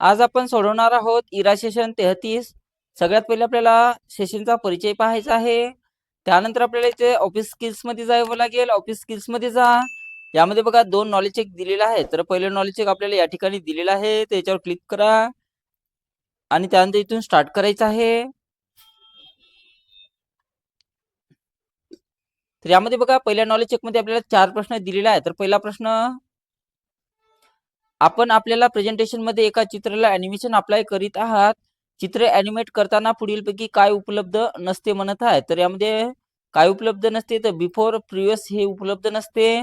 आज आपण सोडवणार आहोत इरा सेशन 33. सगळ्यात पहिले आपल्याला सेशनचा परिचय पाहायचा आहे. त्यानंतर आपल्याला इथे ऑफिस स्किल्स मध्ये जावं लागेल. ऑफिस स्किल्स मध्ये जा. यामध्ये बघा 2 नॉलेज चेक दिलेला आहे. तर पहिलं नॉलेज चेक आपल्याला या ठिकाणी दिलेला आहे, त्याच्यावर क्लिक करा आणि त्यानंतर इथून स्टार्ट करायचं आहे. तर यामध्ये बघा पहिल्या नॉलेज चेक मध्ये आपल्याला 4 प्रश्न दिलेले आहेत. तर पहिला प्रश्न, आपण आपल्याला प्रेझेंटेशन मध्ये एका चित्राला ॲनिमेशन अप्लाय करीत आहात. चित्र ॲनिमेट करताना पुढीलपैकी काय उपलब्ध नसते म्हणत आहे. तर यामध्ये काय उपलब्ध नसते, तर बिफोर प्रिव्हियस हे उपलब्ध नसते.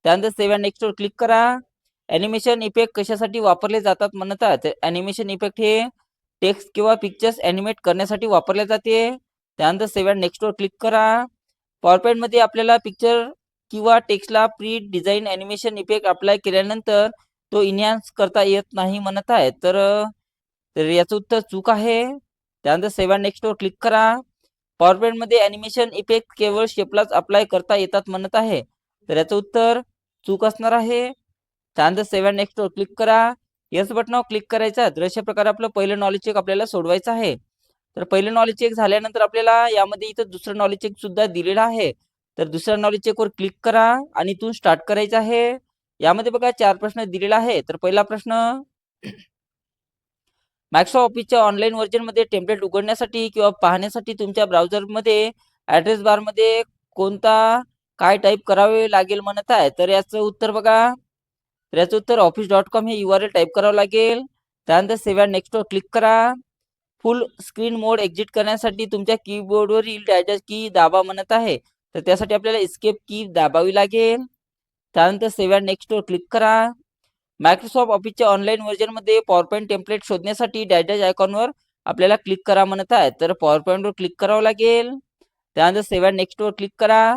त्यानंतर सेव्ह अँड नेक्स्ट वर क्लिक करा. ॲनिमेशन इफेक्ट कशासाठी वापरले जातात म्हणत आहे. तर ॲनिमेशन इफेक्ट हे टेक्स्ट किंवा पिक्चर्स ॲनिमेट करण्यासाठी वापरले जाते. त्यानंतर सेव्ह अँड नेक्स्ट वर क्लिक करा. पॉवरपॉईंट मध्ये आपल्याला पिक्चर किंवा टेक्स्टला pre design animation effect apply केल्यानंतर तो इन्हान्स करता येत नाही म्हणत आहे. तर याचं उत्तर चूक आहे. त्यानंतर सेव्ह अँड नेक्स्ट वर क्लिक करा. पॉवरपॉईंट मध्ये ॲनिमेशन इफेक्ट केवळ शेपलाच अप्लाय करता येतात म्हणत आहे. तर याचं उत्तर चूक असणार आहे. त्यानंतर सेव्ह अँड नेक्स्ट वर क्लिक करा. येस बटनावर क्लिक करायचं. तर अशा प्रकारे आपलं पहिलं नॉलेज चेक आपल्याला सोडवायचं आहे. तर पहिलं नॉलेज चेक झाल्यानंतर आपल्याला यामध्ये इथं दुसरं नॉलेज चेक सुद्धा दिलेलं आहे. तर दुसऱ्या नॉलेज चेक वर क्लिक करा आणि इथून स्टार्ट करायचं आहे. यामध्ये बघा 4 प्रश्न दिलेला आहे. तर पहिला प्रश्न, मायक्रोसॉफ्ट ऑफिसच्या ऑनलाईन व्हर्जन मध्ये टेम्पलेट उघडण्यासाठी किंवा पाहण्यासाठी तुमच्या ब्राउझरमध्ये ॲड्रेस बार मध्ये कोणता काय टाईप करावे लागेल म्हणत आहे. तर याचं उत्तर बघा. तर याचं उत्तर office.com हे URL टाईप करावं लागेल. त्यानंतर सेव्ह अँड नेक्स्ट वर क्लिक करा. फुल स्क्रीन मोड एक्झिट करण्यासाठी तुमच्या कीबोर्डवरील डॅश की दाबा म्हणत आहे. तर त्यासाठी आपल्याला एस्केप की दाबावी लागेल. त्यानंतर सेव्ह अँड नेक्स्ट वर क्लिक करा. मायक्रोसॉफ्ट ऑफिसच्या ऑनलाईन व्हर्जन मध्ये पॉवरपॉईंट टेम्पलेट शोधण्यासाठी डॅश आयकॉनवर आपल्याला क्लिक करा म्हणत आहे. तर पॉवरपॉईंटवर क्लिक करावं लागेल. त्यानंतर सेव्ह अँड नेक्स्ट वर क्लिक करा.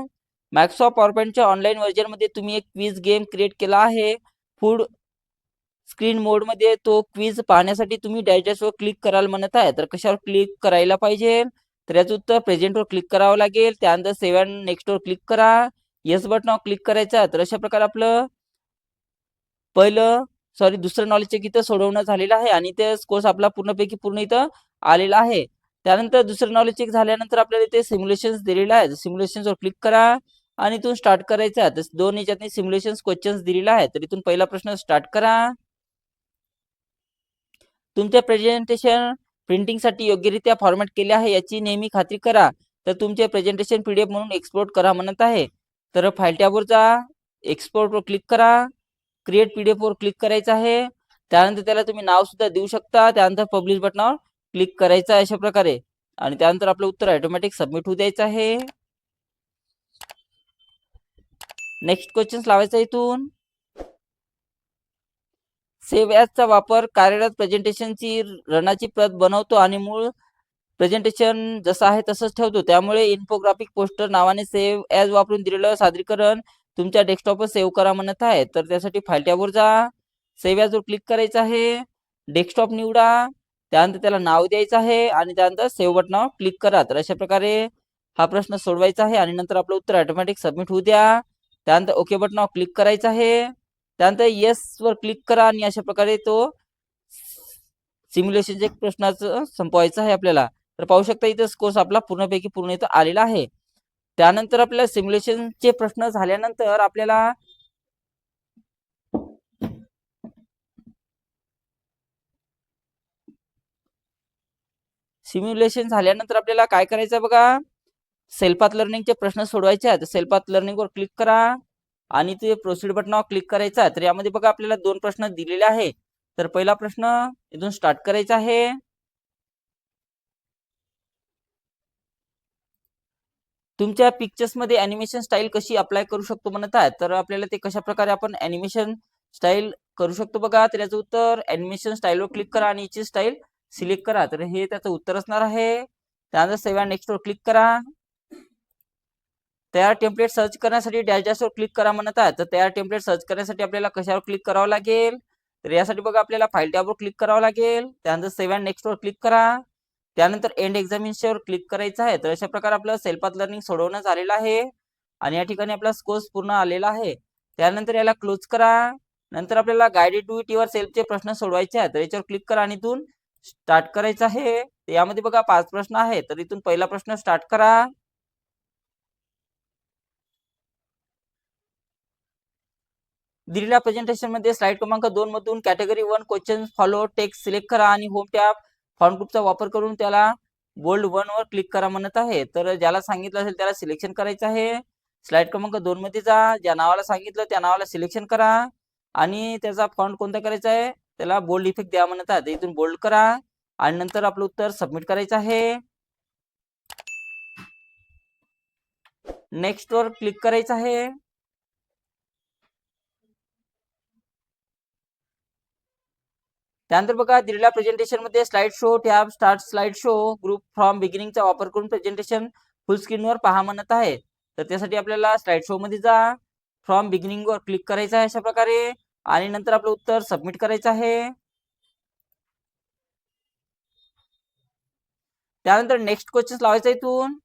मायक्रोसॉफ्ट पॉवरपॉईंटच्या ऑनलाईन व्हर्जन मध्ये तुम्ही एक क्विज गेम क्रिएट केला आहे. फुल स्क्रीन मोड मध्ये तो क्विज पाहण्यासाठी तुम्ही डॅश वर क्लिक कराल म्हणत आहे. तर कशावर क्लिक करायला पाहिजे. तर याचं उत्तर प्रेझेंट वर क्लिक करावं लागेल. त्यानंतर सेव्ह अँड नेक्स्ट वर क्लिक करा. येस बटनावर क्लिक करायचं. तर अशा प्रकारे आपलं दुसरं नॉलेज चेक इथं सोडवणं झालेलं आहे आणि ते कोर्स आपला पूर्णपैकी पूर्ण इथं आलेला आहे. त्यानंतर दुसरं नॉलेज चेक झाल्यानंतर आपल्याला इथे सिम्युलेशन्स दिलेलं आहे. सिम्युलेशन्सवर क्लिक करा आणि इथून स्टार्ट करायचं आहे. तर 2 याच्यातनी सिम्युलेशन्स क्वेश्चन्स दिलेला आहे. तर इथून पहिला प्रश्न स्टार्ट करा. तुमचे प्रेझेंटेशन प्रिंटिंगसाठी योग्यरित्या फॉर्मॅट केले आहे याची नेहमी खात्री करा. तर तुमचे प्रेझेंटेशन PDF म्हणून एक्सपोर्ट करा म्हणत आहे. तर फाईल टॅबवर जा. एक्सपोर्टवर क्लिक करा. क्रिएट PDF वर क्लिक करायचं आहे. त्यानंतर त्याला तुम्ही नाव सुद्धा देऊ शकता. त्यानंतर पब्लिश बटनावर क्लिक करायचं आहे अशा प्रकारे आणि त्यानंतर आपलं उत्तर ऑटोमॅटिक सबमिट होऊ द्यायचं आहे. नेक्स्ट क्वेश्चन लावायचा इथून. सेव्ह ॲजचा वापर कार्यरत प्रेझेंटेशनची रनाची प्रत बनवतो आणि मूळ प्रेझेंटेशन जसं आहे तसंच ठेवतो. त्यामुळे इन्फोग्राफिक पोस्टर नावाने सेव्ह ॲज वापरून दिलेलं सादरीकरण तुमच्या डेस्कटॉपवर सेव्ह करा म्हणत आहे. तर त्यासाठी फाईल टॅबवर जा. सेव्ह ॲजवर क्लिक करायचं आहे. डेस्कटॉप निवडा. त्यानंतर त्याला नाव द्यायचं आहे आणि त्यानंतर सेव्ह बटनावर क्लिक करा. तर अशा प्रकारे हा प्रश्न सोडवायचा आहे आणि नंतर आपलं उत्तर ऑटोमॅटिक सबमिट होऊ द्या. त्यानंतर ओके बटनावर क्लिक करायचं आहे. त्यानंतर येस वर क्लिक करा आणि अशा प्रकारे तो सिम्युलेशनच्या प्रश्नाचं संपवायचं आहे आपल्याला. तर पाहू शकता इथं कोर्स आपला पूर्णपैकी पूर्ण इथं आलेला आहे. त्यानंतर आपल्याला सिम्युलेशनचे प्रश्न झाल्यानंतर आपल्याला काय करायचं बघा. सेल्फ पाथ लर्निंगचे प्रश्न सोडवायचे आहेत. सेल्फ पाथ लर्निंग वर क्लिक करा आणि ते प्रोसीड बटनावर क्लिक करायचं आहे. तर यामध्ये बघा आपल्याला 2 प्रश्न दिलेले आहे. तर पहिला प्रश्न इथून स्टार्ट करायचा आहे. तुमच्या पिक्चर्स मध्ये ॲनिमेशन स्टाईल कशी अप्लाय करू शकतो म्हणत आहे. तर आपल्याला ते कशा प्रकारे आपण ॲनिमेशन स्टाईल करू शकतो बघा. तर याचं उत्तर ॲनिमेशन स्टाईलवर क्लिक करा आणि याची स्टाईल सिलेक्ट करा. तर हे त्याचं उत्तर असणार आहे. त्यानंतर सेव्ह अँड नेक्स्ट वर क्लिक करा. तयार टेम्पलेट सर्च करण्यासाठी डॅशवर क्लिक करा म्हणत आहे. तर तयार टेम्पलेट सर्च करण्यासाठी आपल्याला कशावर क्लिक करावं लागेल. तर यासाठी बघा आपल्याला फाईल टॅबवर क्लिक करावं लागेल. त्यानंतर सेव्ह अँड नेक्स्ट वर क्लिक करा. त्यानंतर एंड एक्झामिनेशनवर क्लिक करायचं आहे. तर अशा प्रकारे आपलं सेल्फ पाथ लर्निंग सोडवणं झालेलं आहे आणि या ठिकाणी आपला कोर्स पूर्ण आलेला आहे. त्यानंतर याला क्लोज करा. नंतर आपल्याला गाइडेड डू इट युअर सेल्फचे प्रश्न सोडवायचे आहेत, तर याच्यावर क्लिक करा आणि इथून स्टार्ट करायचं आहे. यामध्ये बघा 5 प्रश्न आहेत, तर इथून पहिला प्रश्न स्टार्ट करा. दिलेल्या प्रेझेंटेशन मध्ये स्लाइड क्रमांक 2 मधून category 1 question follow text select करा आणि होम टॅब फॉन्ट ग्रुपचा वापर करून त्याला बोल्ड 1 वर क्लिक करा म्हणत आहे. तर ज्याला सांगितलं असेल त्याला सिलेक्शन करायचं आहे. स्लाइड क्रमांक 2 मध्ये जा, ज्या नावाला सांगितलं त्या नावाला सिलेक्शन करा आणि त्याचा फॉन्ट कोणता करायचा आहे, त्याला बोल्ड इफेक्ट द्या म्हणत आहे. इथून बोल्ड करा आणि नंतर आपलं उत्तर सबमिट करायचं आहे. नेक्स्ट वर क्लिक करायचं आहे. त्यानंतर बघा दिलेल्या प्रेझेंटेशन मध्ये slide show tab start slide show group from बिगिनिंगचा वापर करून प्रेझेंटेशन फुल स्क्रीनवर पहा म्हणत आहे. तर त्यासाठी आपल्याला स्लाइड शो मध्ये जा, फ्रॉम बिगिनिंग वर क्लिक करायचं आहे अशा प्रकारे आणि नंतर आपलं उत्तर सबमिट करायचं आहे. त्यानंतर नेक्स्ट क्वेश्चन लावायचा इथून.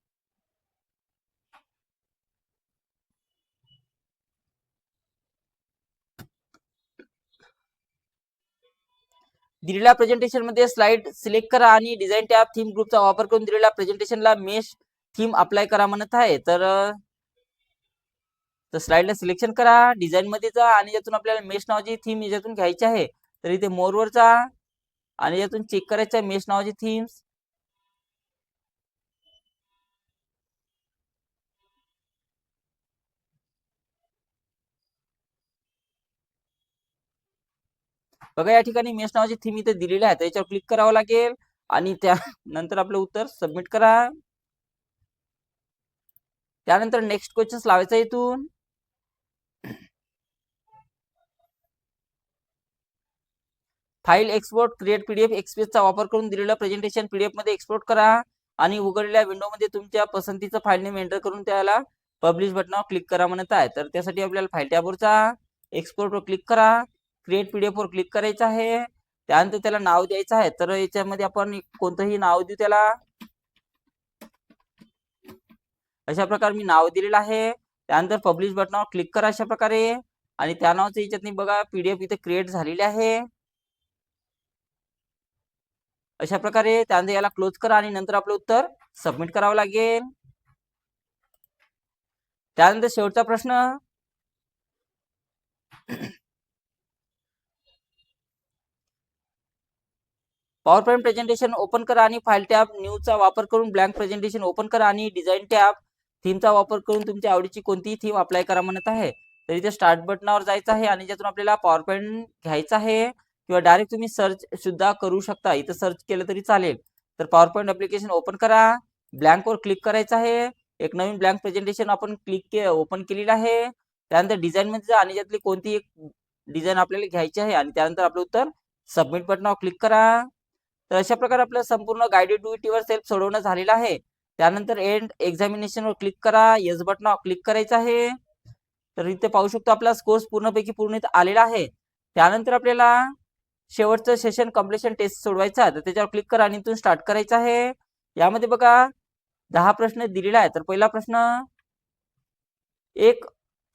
दिलेल्या प्रेझेंटेशन मध्ये स्लाइड सिलेक्ट करा आणि डिझाईन टॅब थीम ग्रुपचा वापर करून दिलेल्या प्रेझेंटेशनला मेश थीम अप्लाय करा म्हणत आहे. तर स्लाइडला सिलेक्शन करा, डिझाईन मध्ये जा आणि यातून आपल्याला मेश नावाची थीम याच्यातून घ्यायची आहे. तर इथे मोर वर जा आणि यातून चेक करायचं आहे मेश नावाची थीम्स. बघा या ठिकाणी मेश नावाची थीम इथे दिलेली आहे, त्याच्यावर क्लिक करावं लागेल आणि त्यानंतर आपलं उत्तर सबमिट करा. त्यानंतर नेक्स्ट क्वेश्चन लावायचा इथून. फाईल एक्सपोर्ट क्रिएट पीडीएफ एक्सप्रेसचा वापर करून दिलेलं प्रेझेंटेशन पीडीएफ मध्ये एक्सपोर्ट करा आणि उघडलेल्या विंडो मध्ये तुमच्या पसंतीचं फाईल नेम एंटर करून त्याला पब्लिश बटनावर क्लिक करा म्हणत आहे. तर त्यासाठी आपल्याला फाईल टॅबवरचा एक्सपोर्ट वर क्लिक करा, क्रिएट पीडीएफ वर क्लिक करायचं आहे. त्यानंतर त्याला नाव द्यायचं आहे. तर याच्यामध्ये आपण कोणतंही नाव देऊ त्याला. अशा प्रकारे मी नाव दिलेलं आहे. त्यानंतर पब्लिश बटनावर क्लिक करा अशा प्रकारे आणि त्या नावाचं याच्यात बघा पीडीएफ इथे क्रिएट झालेली आहे अशा प्रकारे. त्यानंतर याला क्लोज करा आणि नंतर आपलं उत्तर सबमिट करावं लागेल. त्यानंतर शेवटचा प्रश्न. पॉवर पॉईंट प्रेझेंटेशन ओपन करा आणि फाईल टॅब न्यूचा वापर करून ब्लँक प्रेझेंटेशन ओपन करा आणि डिझाईन टॅब थीमचा वापर करून तुमच्या आवडीची कोणतीही थीम अप्लाय करा म्हणत आहे. तर इथे स्टार्ट बटनावर जायचं आहे आणि ज्यातून आपल्याला पॉवर पॉईंट घ्यायचा आहे किंवा डायरेक्ट तुम्ही सर्च सुद्धा करू शकता, इथं सर्च केलं तरी चालेल. तर पॉवर पॉईंट ऍप्लिकेशन ओपन करा, ब्लँक वर क्लिक करायचं आहे. एक नवीन ब्लँक प्रेझेंटेशन आपण ओपन केलेलं आहे. त्यानंतर डिझाईन मध्ये जा आणि यातली कोणती एक डिझाईन आपल्याला घ्यायची आहे आणि त्यानंतर आपलं उत्तर सबमिट बटनावर क्लिक करा. तर अशा प्रकारे आपलं संपूर्ण guided do it your self सोडवणं झालेलं आहे. त्यानंतर एंड एक्झामिनेशन वर क्लिक करा, येस बटनावर क्लिक करायचं आहे. तर इथे पाहू शकतो आपला स्कोर पूर्णपैकी पूर्ण आलेला आहे. त्यानंतर आपल्याला शेवटचं सेशन कम्प्लिशन टेस्ट सोडवायचा आहे, तर त्याच्यावर क्लिक करा आणि इथून स्टार्ट करायचं आहे. यामध्ये बघा 10 प्रश्न दिलेला आहे. तर पहिला प्रश्न, एक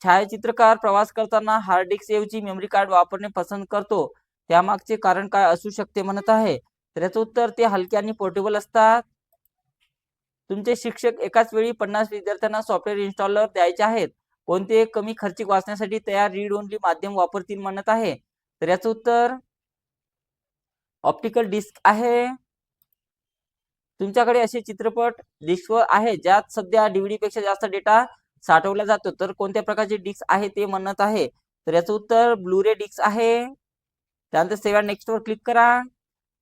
छायाचित्रकार प्रवास करताना हार्ड डिस्क ऐवजी मेमरी कार्ड वापरणे पसंत करतो, त्यामागचे कारण काय असू शकते म्हणत आहे. तर याचं उत्तर, ते हलके आणि पोर्टेबल असतात. तुमचे शिक्षक एकाच वेळी 50 विद्यार्थ्यांना सॉफ्टवेअर इन्स्टॉलर द्यायचे आहेत, कोणते कमी खर्चिक वाचण्यासाठी तयार रीड ओनली माध्यम वापरतील म्हणत आहे. तर याचं उत्तर ऑप्टिकल डिस्क आहे. तुमच्याकडे असे चित्रपट डिस्कवर आहे ज्यात सध्या डीव्हीडी पेक्षा जास्त डेटा साठवला जातो, तर कोणत्या प्रकारचे डिस्क आहे ते म्हणत आहे. तर याचं उत्तर ब्लूरे डिस्क आहे. त्यानंतर सेव्ह नेक्स्ट वर क्लिक करा.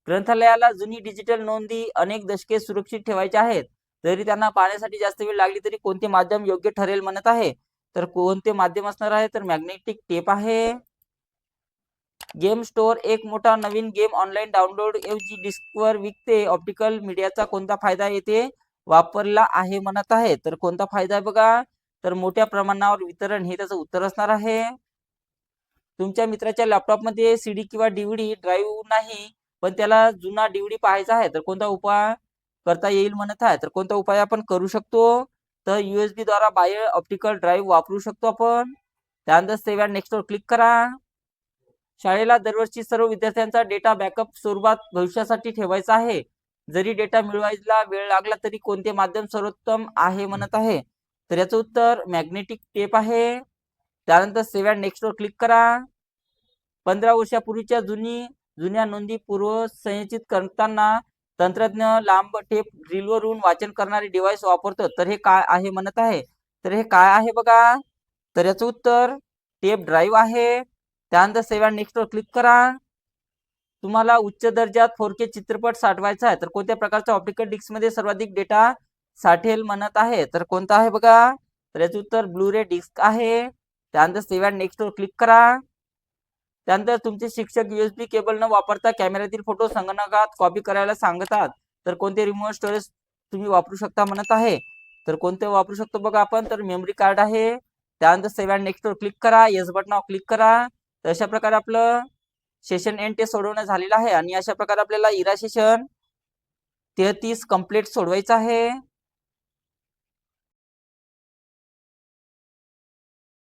ग्रंथालयाला जुनी डिजिटल नोंदी अनेक दशके सुरक्षित ठेवायच्या आहेत, जरी त्यांना पाहण्यासाठी जास्त वेळ लागली तरी कोणते माध्यम योग्य ठरेल म्हणत आहे. तर कोणते माध्यम असणार आहे, तर मॅग्नेटिक टेप आहे. गेम स्टोअर एक मोठा नवीन गेम ऑनलाईन डाउनलोड ऐवजी डिस्कवर विकते, ऑप्टिकल मीडियाचा कोणता फायदा येथे वापरला आहे म्हणत आहे. तर कोणता फायदा आहे बघा, तर मोठ्या प्रमाणावर वितरण हे त्याचं उत्तर असणार आहे. तुमच्या मित्राच्या लॅपटॉप मध्ये सीडी किंवा डीव्हीडी ड्राईव्ह नाही, पण त्याला जुना डीव्हीडी पाहायचा आहे, तर कोणता उपाय करता येईल म्हणत आहे. तर कोणता उपाय आपण करू शकतो, तर USB द्वारा बाह्य ऑप्टिकल ड्राईव्ह वापरू शकतो आपण. त्यानंतर सेव्ह नेक्स्ट वर क्लिक करा. शाळेला दरवर्षी सर्व विद्यार्थ्यांचा डेटा बॅकअप स्वरूपात भविष्यासाठी ठेवायचा आहे. जरी डेटा मिळवायला वेळ लागला तरी कोणते माध्यम सर्वोत्तम आहे म्हणत आहे. तर याचं उत्तर मॅग्नेटिक टेप आहे. त्यानंतर सेव्ह अँड नेक्स्ट वर क्लिक करा. 15 वर्षापूर्वीच्या जुन्या नोंदी पूर्वसंचयित करताना तंत्रज्ञ लांब टेप ड्रिलवरून वाचन करणारे डिव्हाइस वापरतो. तर हे काय आहे म्हणत आहे. तर हे काय आहे बघा. तर याचं उत्तर टेप ड्राईव्ह आहे. त्यानंतर सेव्ह अँड नेक्स्ट वर क्लिक करा. तुम्हाला उच्च दर्जात 4K चित्रपट साठवायचा आहे तर कोणत्या प्रकारच्या ऑप्टिकल डिस्क मध्ये सर्वाधिक डेटा साठेल म्हणत आहे. तर कोणता आहे बघा. तर याचं उत्तर ब्लू-रे डिस्क आहे. त्यानंतर सेव्ह अँड नेक्स्ट वर क्लिक करा. त्यानंतर तुमचे शिक्षक USB केबल न वापरता कॅमेऱ्यातील फोटो संगणकात कॉपी करायला सांगतात तर कोणते रिमोट स्टोरेज तुम्ही वापरू शकता म्हणत आहे. तर कोणते वापरू शकतो बघा आपण. तर मेमरी कार्ड आहे. त्यानंतर सेव्ह अँड नेक्स्ट वर क्लिक करा. येस बटनावर क्लिक करा. तर अशा प्रकारे आपलं सेशन एंड टेस्ट सोडवणं झालेलं आहे आणि अशा प्रकारे आपल्याला इरा सेशन 33 कंप्लीट सोडवायचं आहे.